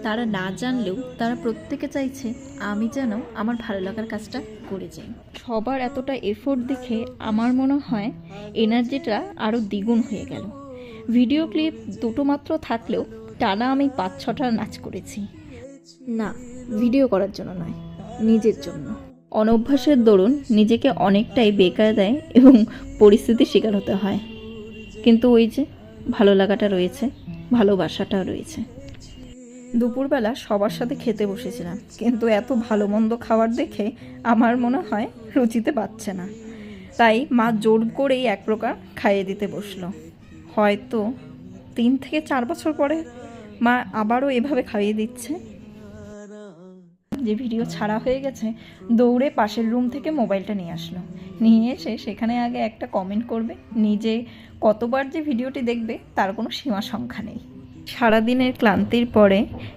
তারা না জানলেও তারা প্রত্যেকে চাইছে আমি যেন আমার ভালো লাগার কাজটা করে যাই। সবার এতটা এফোর্ট দেখে আমার মনে হয় এনার্জিটা আরও দ্বিগুণ হয়ে গেল। ভিডিও ক্লিপ দুটো মাত্র থাকলেও টানা আমি 5-6টা নাচ করেছি। না, ভিডিও করার জন্য নয়, নিজের জন্য। অনভ্যাসের দরুন নিজেকে অনেকটাই বেকার দেয় এবং পরিস্থিতির শিকার হতে হয়, কিন্তু ওই যে ভালো লাগাটা রয়েছে, ভালোবাসাটাও রয়েছে। দুপুরবেলা সবার সাথে খেতে বসেছিলাম, কিন্তু এত ভালো মন্দ খাবার দেখে আমার মনে হয় রুচিতে পাচ্ছে না, তাই মা জোর করেই এক প্রকার খাইয়ে দিতে বসলো। হয়তো 3 থেকে 4 বছর পরে মা আবারও এভাবে খাইয়ে দিচ্ছে। যে ভিডিও ছাড়া হয়ে গেছে দৌড়ে পাশের রুম থেকে মোবাইলটা নিয়ে আসলো, নিয়ে এসে সেখানে আগে একটা কমেন্ট করবে, নিজে কতবার যে ভিডিওটি দেখবে তার কোনো সীমা সংখ্যা নেই। সারাদিনের ক্লান্তির পরে